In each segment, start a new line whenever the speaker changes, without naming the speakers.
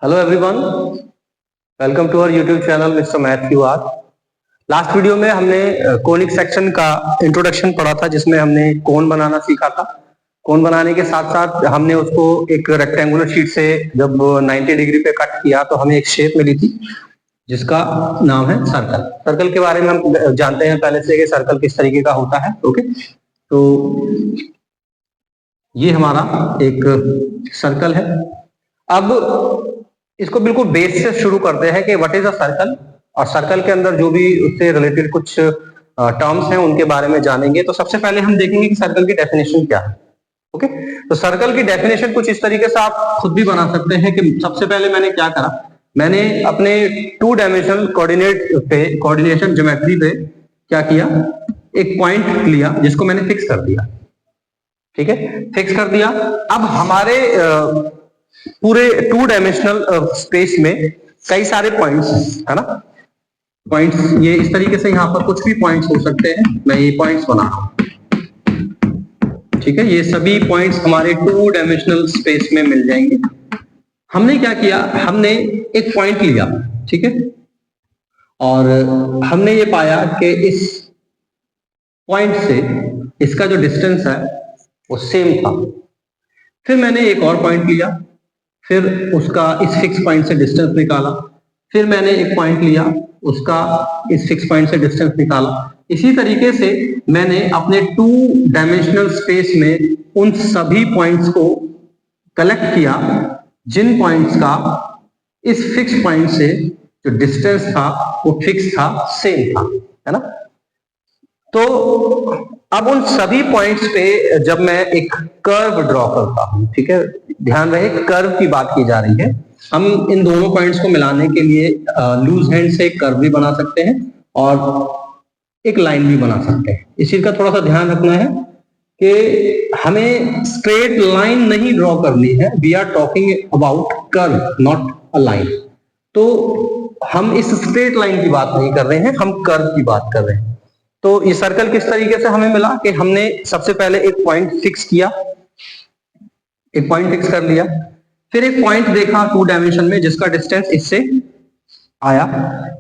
Hello everyone, welcome to our YouTube channel mister Matthew R. Last video में हमने conic section का introduction पढ़ा था, जिसमें हमने कोन बनाना सीखा था। कोन बनाने के साथ साथ हमने उसको एक रेक्टेंगुलर शीट से जब 90 डिग्री पे कट किया तो हमें एक शेप मिली थी जिसका नाम है सर्कल। सर्कल के बारे में हम जानते हैं पहले से कि सर्कल किस तरीके का होता है। ओके, तो ये हमारा एक सर्कल है। अब इसको बिल्कुल बेस से शुरू करते हैं कि व्हाट इज अ सर्कल, और सर्कल के अंदर जो भी उससे रिलेटेड कुछ टर्म्स हैं उनके बारे में जानेंगे। तो सबसे पहले हम देखेंगे कि सर्कल की डेफिनेशन क्या है। ओके, तो सर्कल की डेफिनेशन कुछ इस तरीके से आप खुद भी बना सकते हैं कि सबसे पहले मैंने क्या करा, मैंने अपने 2 डायमेंशनल कोऑर्डिनेशन ज्योमेट्री पे क्या किया, एक पॉइंट लिया जिसको मैंने फिक्स कर दिया। ठीक है, फिक्स कर दिया। अब हमारे पूरे 2 डायमेंशनल स्पेस में कई सारे पॉइंट्स है ना। पॉइंट्स ये इस तरीके से, यहां पर कुछ भी पॉइंट्स हो सकते हैं। मैं ये पॉइंट्स बना रहा हूं, ठीक है। ये सभी पॉइंट्स हमारे 2 डायमेंशनल स्पेस में मिल जाएंगे। हमने क्या किया, हमने एक पॉइंट लिया, ठीक है, और हमने ये पाया कि इस पॉइंट से इसका जो डिस्टेंस है वो सेम था। फिर मैंने एक और पॉइंट लिया, फिर उसका इस फिक्स पॉइंट से डिस्टेंस निकाला। फिर मैंने एक पॉइंट लिया, उसका इस फिक्स पॉइंट से डिस्टेंस निकाला। इसी तरीके से मैंने अपने 2 डायमेंशनल स्पेस में उन सभी पॉइंट्स को कलेक्ट किया जिन पॉइंट्स का इस फिक्स पॉइंट से जो डिस्टेंस था वो फिक्स था, सेम था, है ना। तो अब उन सभी पॉइंट्स पे जब मैं एक कर्व ड्रॉ करता हूं, ठीक है, ध्यान रहे कर्व की बात की जा रही है। हम इन दोनों पॉइंट्स को मिलाने के लिए लूज हैंड से एक कर्व भी बना सकते हैं और एक लाइन भी बना सकते हैं। इस चीज का थोड़ा सा ध्यान रखना है कि हमें स्ट्रेट लाइन नहीं ड्रॉ करनी है। We are talking about curve, not a line. तो हम इस स्ट्रेट लाइन की बात नहीं कर रहे हैं, हम कर्व की बात कर रहे हैं। तो ये सर्कल किस तरीके से हमें मिला कि हमने सबसे पहले एक पॉइंट फिक्स किया, एक पॉइंट फिक्स कर लिया, फिर एक पॉइंट देखा 2 डायमेंशन में जिसका डिस्टेंस इससे आया,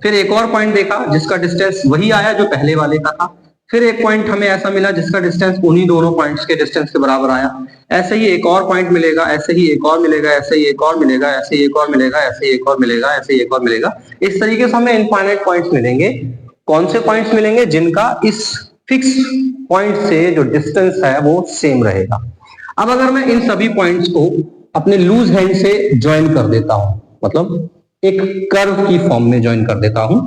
फिर एक और पॉइंट देखा जिसका डिस्टेंस वही आया जो पहले वाले का था, फिर एक पॉइंट हमें ऐसा मिला जिसका डिस्टेंस उन्हीं दोनों पॉइंट्स के डिस्टेंस के बराबर आया। ऐसे ही एक और पॉइंट मिलेगा, ऐसे ही एक और मिलेगा, ऐसे ही एक और मिलेगा, ऐसे ही एक और मिलेगा, ऐसे ही एक और मिलेगा, ऐसे ही एक और मिलेगा। इस तरीके से हमें इनफाइनाइट पॉइंट्स मिलेंगे। कौन से पॉइंट्स मिलेंगे? जिनका इस फिक्स पॉइंट से जो डिस्टेंस है वो सेम रहेगा। अब अगर मैं इन सभी पॉइंट्स को अपने लूज हैंड से ज्वाइन कर देता हूं, मतलब एक कर्व की फॉर्म में ज्वाइन कर देता हूं,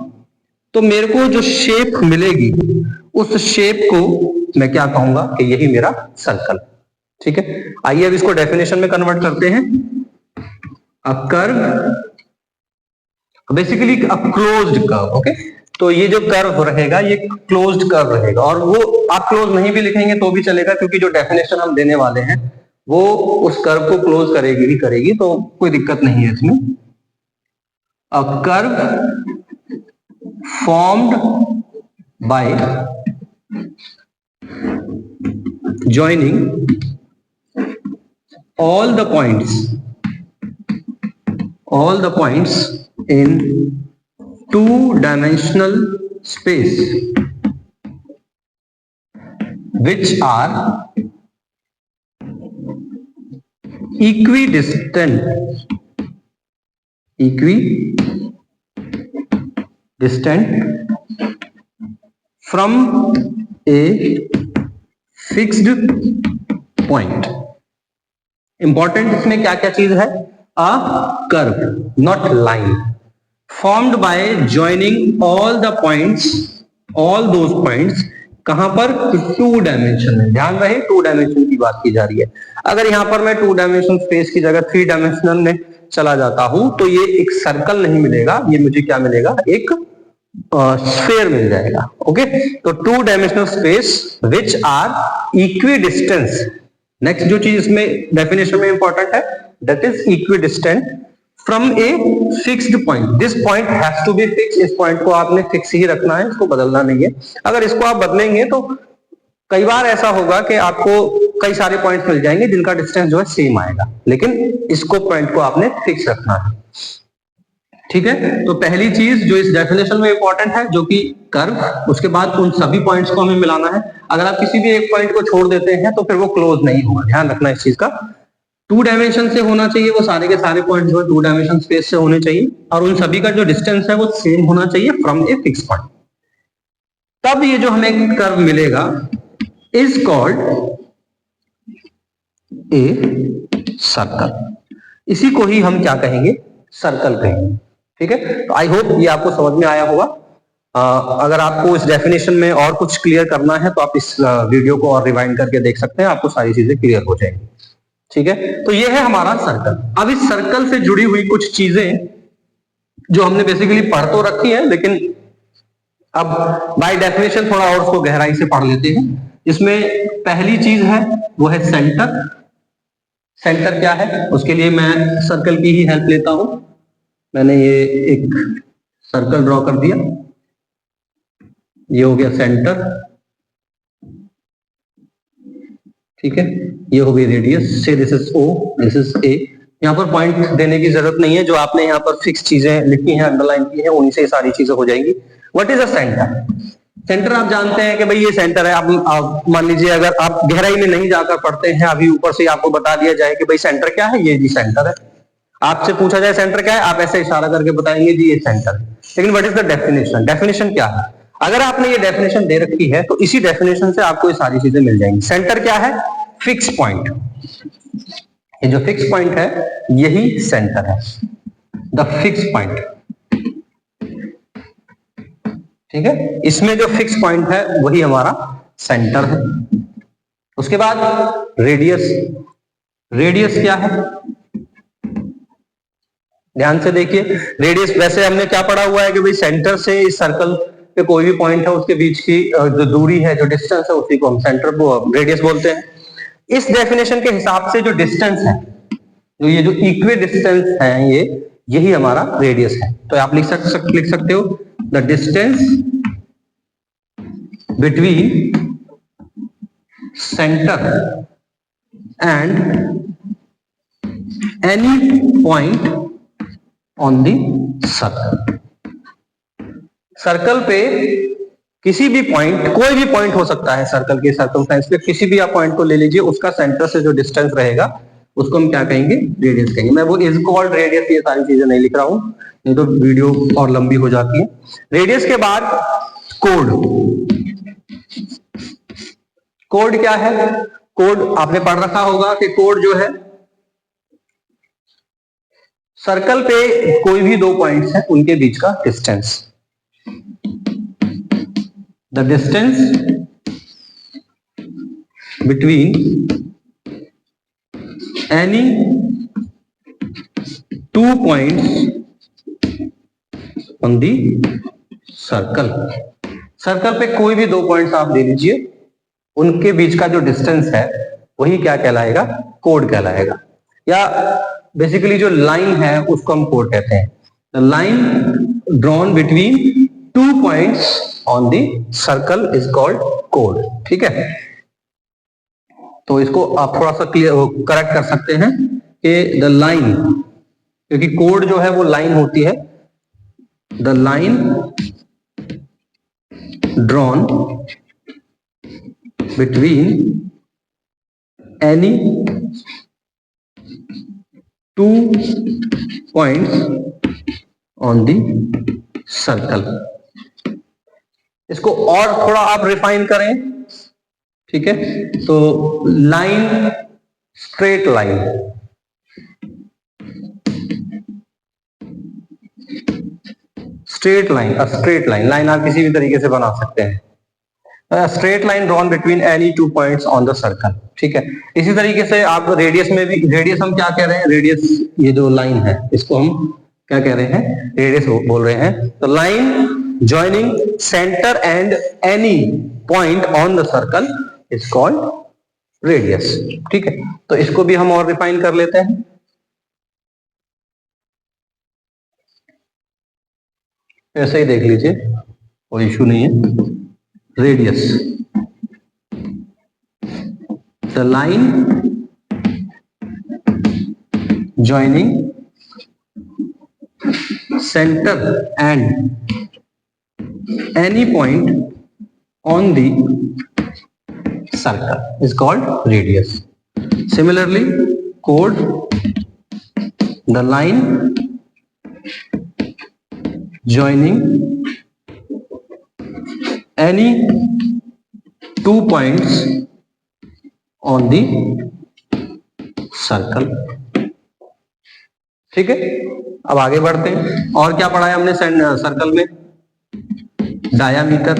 तो मेरे को जो शेप मिलेगी उस शेप को मैं क्या कहूंगा कि यही मेरा सर्कल। ठीक है, आइए अब इसको डेफिनेशन में कन्वर्ट करते हैं। A curve, basically a closed curve. Okay, तो ये जो कर्व रहेगा ये क्लोज्ड कर्व रहेगा, और वो आप क्लोज नहीं भी लिखेंगे तो भी चलेगा, क्योंकि जो डेफिनेशन हम देने वाले हैं वो उस कर्व को क्लोज करेगी ही करेगी, तो कोई दिक्कत नहीं है इसमें। A curve formed by joining all the points in 2-dimensional space which are equidistant from a fixed point। Important इसमें क्या क्या चीज है? A curve, not line, formed by joining all those points. कहां पर? 2 डायमेंशन में। ध्यान रहे 2 डायमेंशन की बात की जा रही है। अगर यहां पर मैं 2 डायमेंशन स्पेस की जगह 3 डायमेंशनल में चला जाता हूं तो ये एक सर्कल नहीं मिलेगा, ये मुझे क्या मिलेगा? एक स्फीयर मिल जाएगा। ओके, तो 2 dimensional space which are equidistance. Next जो चीज इसमें डेफिनेशन में इंपॉर्टेंट है, that is equidistant from a fixed point. This point has to be fix. इस पॉइंट को आपने फिक्स ही रखना है, इसको बदलना नहीं है। अगर इसको आप बदलेंगे तो कई बार ऐसा होगा कि आपको कई सारे पॉइंट्स मिल जाएंगे जिनका डिस्टेंस जो है सेम आएगा, लेकिन इसको पॉइंट को आपने फिक्स रखना है। ठीक है, तो पहली चीज जो इस डेफिनेशन में इंपॉर्टेंट है जो कि कर्व, उसके बाद उन सभी पॉइंट्स को हमें मिलाना है। अगर आप किसी भी एक पॉइंट को छोड़ देते हैं तो फिर वो क्लोज नहीं होगा, ध्यान रखना इस चीज का। 2 डायमेंशन से होना चाहिए, वो सारे के सारे पॉइंट जो है 2 डायमेंशन स्पेस से होने चाहिए, और उन सभी का जो डिस्टेंस है वो सेम होना चाहिए फ्रॉम ए फिक्स पॉइंट। तब ये जो हमें कर्व मिलेगा इज कॉल्ड ए सर्कल। इसी को ही हम क्या कहेंगे, सर्कल कहेंगे। ठीक है, तो आई होप ये आपको समझ में आया होगा। अगर आपको इस डेफिनेशन में और कुछ क्लियर करना है तो आप इस वीडियो को और रिवाइंड करके देख सकते हैं, आपको सारी चीजें क्लियर हो जाएंगी। ठीक है, तो ये है हमारा सर्कल। अब इस सर्कल से जुड़ी हुई कुछ चीजें जो हमने बेसिकली पढ़ तो रखी है, लेकिन अब बाय डेफिनेशन थोड़ा और उसको गहराई से पढ़ लेते हैं। इसमें पहली चीज है वो है सेंटर। सेंटर क्या है, उसके लिए मैं सर्कल की ही हेल्प लेता हूं। मैंने ये एक सर्कल ड्रॉ कर दिया, ये हो गया सेंटर। ठीक है, ये हो गई रेडियस, से this is O, this is A. यहाँ पर पॉइंट देने की जरूरत नहीं है, जो आपने यहाँ पर फिक्स चीजें लिखी हैं, अंडरलाइन की है, उन्हीं से सारी चीजें हो जाएंगी। What is a centre? Centre आप जानते हैं कि भाई ये सेंटर है। आप मान लीजिए अगर आप गहराई में नहीं जाकर पढ़ते हैं, अभी ऊपर से आपको बता दिया जाए कि भाई सेंटर क्या है, ये जी सेंटर है। आपसे पूछा जाए सेंटर क्या है, आप ऐसे इशारा करके बताएंगे जी ये सेंटर है। लेकिन what is the definition? Definition क्या है? अगर आपने ये डेफिनेशन दे रखी है तो इसी डेफिनेशन से आपको ये सारी चीजें मिल जाएंगी। सेंटर क्या है? Fix point. ये जो फिक्स पॉइंट है यही सेंटर है, द फिक्स पॉइंट। ठीक है, इसमें जो फिक्स पॉइंट है वही हमारा सेंटर है। उसके बाद रेडियस। रेडियस क्या है? ध्यान से देखिए, रेडियस वैसे हमने क्या पढ़ा हुआ है कि भाई सेंटर से इस सर्कल पे कोई भी पॉइंट है उसके बीच की जो दूरी है, जो डिस्टेंस है, उसी को हम सेंटर रेडियस बोलते हैं। इस डेफिनेशन के हिसाब से जो डिस्टेंस है, जो ये जो इक्वी डिस्टेंस है, यही हमारा रेडियस है। तो आप लिख सकते हो the distance between centre and any point on the circle. Circle पे किसी भी पॉइंट, कोई भी पॉइंट हो सकता है सर्कल के सर्कमफ्रेंस पे, किसी भी आप पॉइंट को ले लीजिए, उसका सेंटर से जो डिस्टेंस रहेगा उसको हम क्या कहेंगे? रेडियस कहेंगे। मैं वो इज कॉल्ड रेडियस ये सारी चीजें नहीं लिख रहा हूं, नहीं तो वीडियो और लंबी हो जाती है। रेडियस के बाद कोड। कोड क्या है? कोड आपने पढ़ रखा होगा कि कोड जो है, सर्कल पे कोई भी 2 पॉइंट्स हैं उनके बीच का distance, the distance between any 2 points on the circle. Circle पे कोई भी 2 पॉइंट्स आप ले लीजिए, उनके बीच का जो डिस्टेंस है वही क्या कहलाएगा? कोड कहलाएगा। या बेसिकली जो लाइन है उसको हम कोड कहते हैं। The line drawn between 2 points on the circle is called code. ठीक है, तो इसको आप थोड़ा सा करेक्ट कर सकते हैं कि द लाइन, क्योंकि कोड जो है वो लाइन होती है। The line drawn between any 2 points on the circle. इसको और थोड़ा आप रिफाइन करें। ठीक है, तो line, straight line, straight line, straight line, line आप किसी भी तरीके से बना सकते हैं। Straight line drawn between any 2 points on the circle. ठीक है, इसी तरीके से आप रेडियस में भी, रेडियस हम क्या कह रहे हैं? रेडियस, ये जो लाइन है इसको हम क्या कह रहे हैं? रेडियस बोल रहे हैं। तो line joining centre and any point on the circle is called radius. ठीक है, तो इसको भी हम और रिफाइन कर लेते हैं। ऐसे ही देख लीजिए, कोई इशू नहीं है। Radius, the line joining center and any point on the circle is called radius. Similarly, chord the line joining any 2 points on the circle. ठीक है, अब आगे बढ़ते हैं। और क्या पढ़ा है हमने सर्कल में? डायामीटर।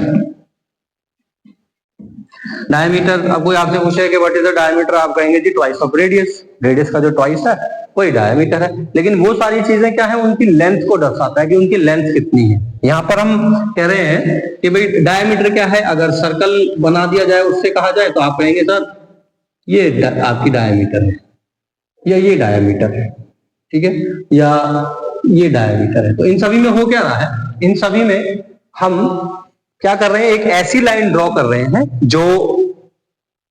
डायामीटर, अब कोई आपसे पूछे कि व्हाट इज द डायामीटर, आप कहेंगे जी ट्वाइस ऑफ रेडियस। रेडियस का जो ट्वाइस है वही डायामीटर है। लेकिन वो सारी चीजें क्या है, उनकी लेंथ को दर्शाता है कि उनकी लेंथ कितनी है। यहाँ पर हम कह रहे हैं कि भाई डायामीटर क्या है, अगर सर्कल बना दिया जाए उससे कहा जाए तो आप कहेंगे सर ये आपकी डायामीटर है, या ये डायामीटर है, ठीक है, या ये डायामीटर है। तो इन सभी में हो क्या रहा है, इन सभी में हम क्या कर रहे हैं, एक ऐसी लाइन ड्रॉ कर रहे हैं जो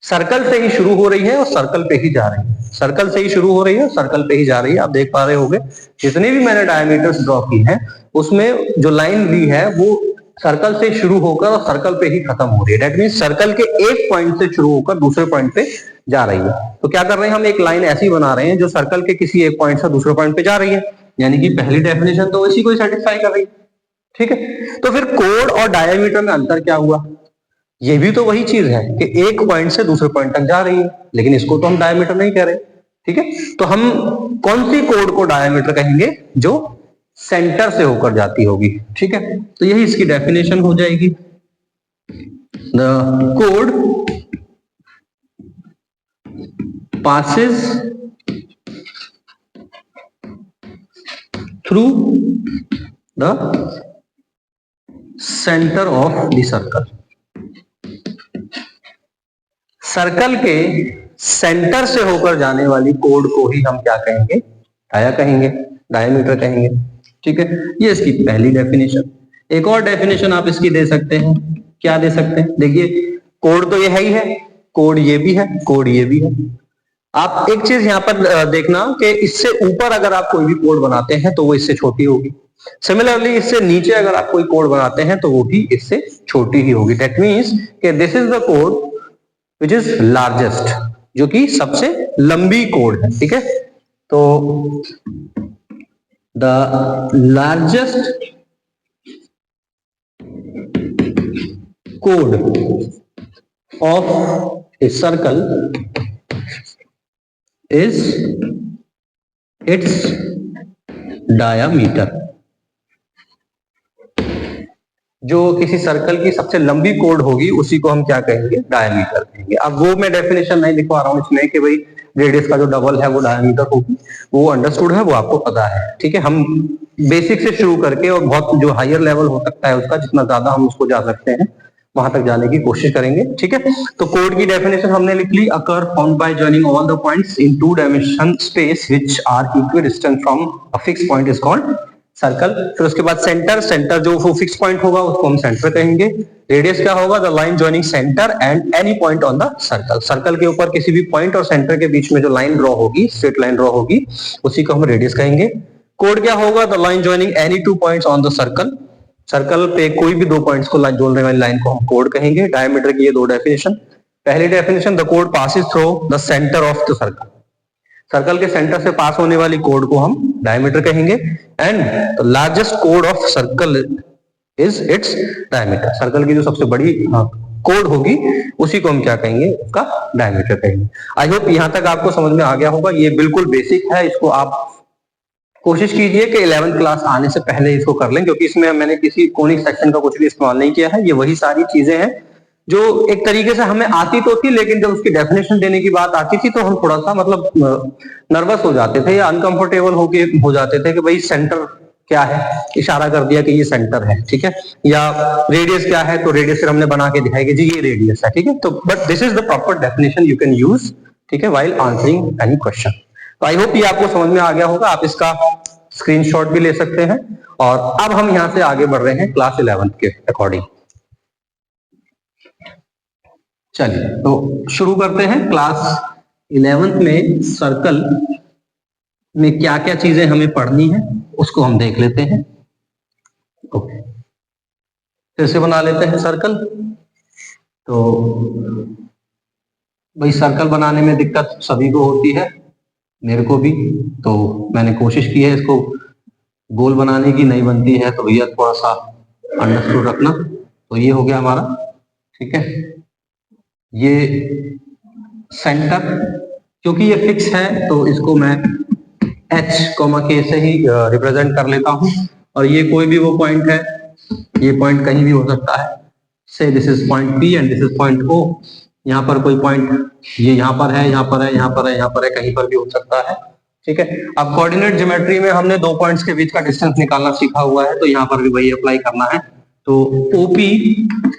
सर्कल से ही शुरू हो रही है और सर्कल पे ही जा रही है। सर्कल से ही शुरू हो रही है और सर्कल पे ही जा रही है। आप देख पा रहे होंगे जितने भी मैंने डायमीटर्स ड्रॉ की हैं उसमें जो लाइन ली है वो सर्कल से शुरू होकर और सर्कल पे ही खत्म हो रही है। दैट मींस सर्कल के एक पॉइंट से शुरू होकर दूसरे पॉइंट पे जा रही है। तो क्या कर रहे हैं, हम एक लाइन ऐसी बना रहे हैं जो सर्कल के किसी एक पॉइंट से दूसरे पॉइंट पे जा रही है। यानी कि पहली डेफिनेशन तो इसी को सेटिस्फाई कर रही है। ठीक है, तो फिर कोड और डायमीटर में अंतर क्या हुआ? ये भी तो वही चीज है कि एक पॉइंट से दूसरे पॉइंट तक जा रही है, लेकिन इसको तो हम डायमीटर नहीं कह रहे। ठीक है, तो हम कौन सी कोड को डायमीटर कहेंगे? जो सेंटर से होकर जाती होगी। ठीक है, तो यही इसकी डेफिनेशन हो जाएगी। The code passes through the center of the circle। Circle के सेंटर से होकर जाने वाली कोड को ही हम क्या कहेंगे? डाया कहेंगे, डायमीटर कहेंगे। ठीक है, ये इसकी पहली डेफिनेशन। एक और डेफिनेशन आप इसकी दे सकते हैं। क्या दे सकते हैं? देखिए, कोड तो ये है ही है, कोड ये भी है, कोड ये भी है। आप एक चीज यहां पर देखना कि इससे ऊपर अगर आप कोई भी कोड बनाते हैं तो वो इससे छोटी होगी। सिमिलरली इससे नीचे अगर आप कोई कोड बनाते हैं तो वो भी इससे छोटी ही होगी। दैट मींस कि this is the code which is largest, जो कि सबसे लंबी कोड है। ठीक है, तो the largest code of a circle is its diameter। जो किसी सर्कल की सबसे लंबी कोड होगी उसी को हम क्या कहेंगे? डायमीटर कहेंगे। अब वो मैं डेफिनेशन नहीं लिखवा रहा हूं इसमें कि भाई रेडियस का जो डबल है वो डायमीटर होगी, वो अंडरस्टूड है, वो आपको पता है। ठीक है, हम बेसिक से शुरू करके और बहुत जो हायर लेवल हो सकता है उसका, जितना ज्यादा हम उसको जा सकते हैं वहां तक जाने की कोशिश करेंगे। ठीक है, तो कोड की डेफिनेशन हमने लिख ली। A curve found by joining all the points in two dimension space which are equidistant from a fix point is called circle. फिर उसके बाद सेंटर, सेंटर जो फिक्स पॉइंट होगा उसको हम सेंटर कहेंगे। रेडियस क्या होगा? The line joining centre and any point on the circle. Circle के ऊपर किसी भी पॉइंट और सेंटर के बीच में जो लाइन ड्रॉ होगी, स्ट्रेट लाइन ड्रॉ होगी, उसी को हम रेडियस कहेंगे। कोड क्या होगा? The line joining any two points on the circle. Circle पे कोई भी दो पॉइंट्स को जोड़ने वाली लाइन को हम कोड कहेंगे। डायमीटर की ये दो डेफिनेशन। पहली definition, the code passes through the centre of the circle. Circle के सेंटर से पास होने वाली कोड को हम डायमीटर कहेंगे। And the largest code of circle is its diameter. Circle की जो सबसे बड़ी कोड होगी उसी को हम क्या कहेंगे? उसका डायमीटर कहेंगे। आई होप यहां तक आपको समझ में आ गया होगा। ये बिल्कुल बेसिक है, इसको आप कोशिश कीजिए कि 11th क्लास आने से पहले इसको कर लें, क्योंकि इसमें मैंने किसी कोनिक सेक्शन का कुछ भी इस्तेमाल नहीं किया है। ये वही सारी चीजें हैं जो एक तरीके से हमें आती तो थी, लेकिन जब उसकी डेफिनेशन देने की बात आती थी तो हम थोड़ा सा मतलब नर्वस हो जाते थे या अनकंफर्टेबल हो जाते थे कि भाई सेंटर क्या है, इशारा कर दिया कि ये सेंटर है। ठीक है, या रेडियस क्या है तो रेडियस हमने बना के दिखाया कि जी ये रेडियस है। ठीक है, तो but this is the proper definition you can use, ठीक है, व्हाइल आंसरिंग एनी क्वेश्चन। तो आई होप ये आपको समझ में आ गया होगा। आप इसका स्क्रीनशॉट भी ले सकते हैं। और अब हम यहां से आगे बढ़ रहे हैं क्लास 11th के अकॉर्डिंग। चलिए तो शुरू करते हैं। क्लास 11th में सर्कल में क्या क्या चीजें हमें पढ़नी है उसको हम देख लेते हैं। ओके, फिर से बना लेते हैं सर्कल। तो भाई सर्कल बनाने में दिक्कत सभी को होती है, मेरे को भी। तो मैंने कोशिश की है इसको गोल बनाने की, नहीं बनती है तो भैया थोड़ा सा अंडरस्टूड रखना। तो ये हो गया हमारा, ठीक है। ये सेंटर, क्योंकि ये फिक्स है तो इसको मैं h, k से ही रिप्रेजेंट कर लेता हूं। और ये कोई भी वो पॉइंट है, ये पॉइंट कहीं भी हो सकता है। से this is point P and this is point O। यहाँ पर कोई पॉइंट, ये यहाँ पर है, यहाँ पर है, यहाँ पर है, यहाँ पर है, कहीं पर भी हो सकता है, ठीक है। अब कोऑर्डिनेट ज्योमेट्री में हमने दो पॉइंट्स के बीच का डिस्टेंस निकालना सीखा हुआ है, तो यहाँ पर भी वही अप्लाई करना है। तो OP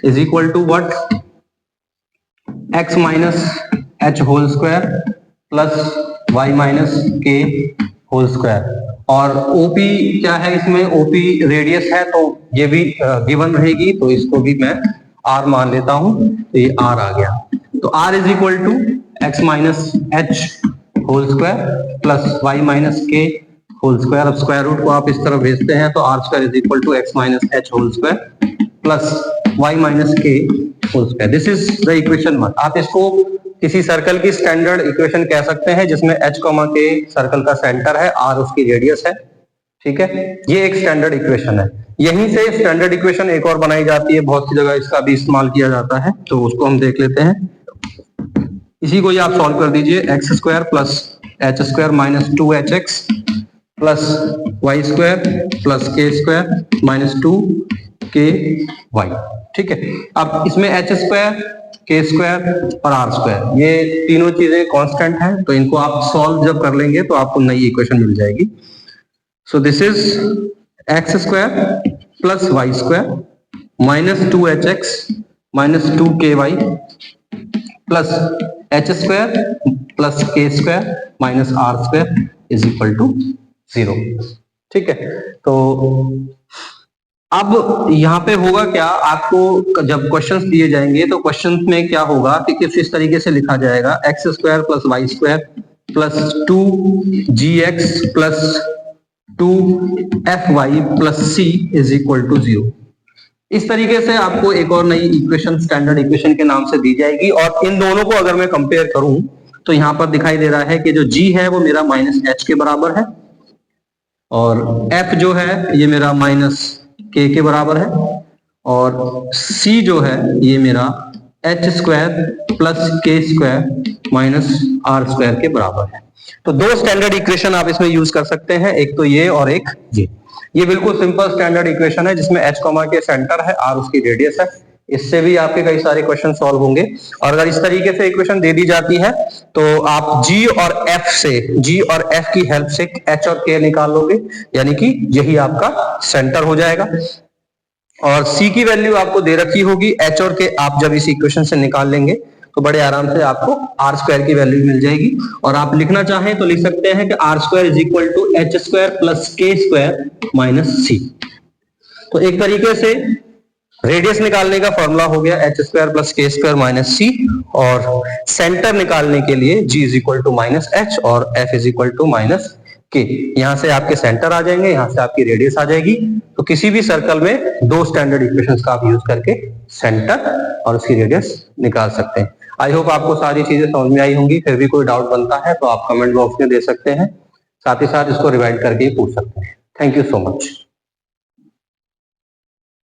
is equal to what, x minus h whole square plus y minus k whole square. और OP क्या है, इसमें OP रेडियस है, तो ये भी गिवन रहेगी, तो इसको भी मैं r मान लेता हूं, तो ये r आ गया। तो r is equal to x minus h whole square plus y minus k whole square. अब स्क्वायर रूट को आप इस तरफ भेजते हैं तो r square is equal to x minus h whole square plus y minus k whole square. This is the equation 1। आप इसको किसी सर्कल की स्टैंडर्ड इक्वेशन कह सकते हैं, जिसमें h, k सर्कल का सेंटर है, r उसकी रेडियस है, ठीक है। ये एक स्टैंडर्ड इक्वेशन है। यहीं से स्टैंडर्ड इक्वेशन एक और बनाई जाती है, बहुत सी जगह इसका भी इस्तेमाल किया जाता है, तो उसको हम देख लेते हैं। इसी को ये आप सॉल्व कर दीजिए, x square plus h square minus 2hx plus y square plus k square minus 2ky, ठीक है। अब इसमें एच स्क्वायर, के स्क्वायर और आर स्क्वायर, ये तीनों चीजें कांस्टेंट हैं, तो इनको आप सॉल्व जब कर लेंगे तो आपको नई इक्वेशन मिल जाएगी। So this is x square plus y square minus 2hx minus 2ky plus h square plus k square minus r square is equal to 0, ठीक है। तो अब यहाँ पे होगा क्या, आपको जब क्वेश्चंस दिए जाएंगे तो क्वेश्चंस में क्या होगा कि किस इस तरीके से लिखा जाएगा, x square plus y square plus 2gx plus 2fy plus c is equal to 0। इस तरीके से आपको एक और नई इक्वेशन स्टैंडर्ड इक्वेशन के नाम से दी जाएगी। और इन दोनों को अगर मैं कंपेयर करूं तो यहाँ पर दिखाई दे रहा है कि जो g है वो मेरा माइनस h के बराबर है, और f जो है ये मेरा माइनस k के बराबर है, और c जो है ये मेरा h square plus k square minus r square के बराबर है। तो दो स्टैंडर्ड इक्वेशन आप इसमें यूज कर सकते हैं, एक तो ये और एक ये बिल्कुल सिंपल स्टैंडर्ड इक्वेशन है, जिसमें h, के सेंटर है, r उसकी रेडियस है। इससे भी आपके कई सारे क्वेश्चन सॉल्व होंगे। और अगर इस तरीके से इक्वेशन दे दी जाती है तो आप g और f की हेल्प से h और k निकाल लोगे, यानी कि यही आपका सेंटर हो जाएगा। और c की वैल्यू आपको दे रखी होगी, h और k आप जब इस इक्वेशन से निकाल लेंगे तो बड़े आराम से आपको आर स्क्वायर की वैल्यू मिल जाएगी। और आप लिखना चाहें तो लिख सकते हैं कि r square is equal to h square plus k square minus c. तो एक तरीके से रेडियस निकालने का फॉर्मूला हो गया h square plus k square minus c, और सेंटर निकालने के लिए g is equal to minus h और f is equal to minus k. यहां से आपके सेंटर आ जाएंगे, यहां से आपकी रेडियस आ जाएगी। तो किसी भी सर्कल में दो स्टैंडर्ड इक्वेशंस का आप यूज करके सेंटर और उसकी रेडियस निकाल सकते हैं। आई होप आपको सारी चीजें समझ में आई होंगी। फिर भी कोई डाउट बनता है तो आप कमेंट बॉक्स में दे सकते हैं, साथ ही साथ इसको रिवाइंड करके पूछ सकते हैं। Thank you so much.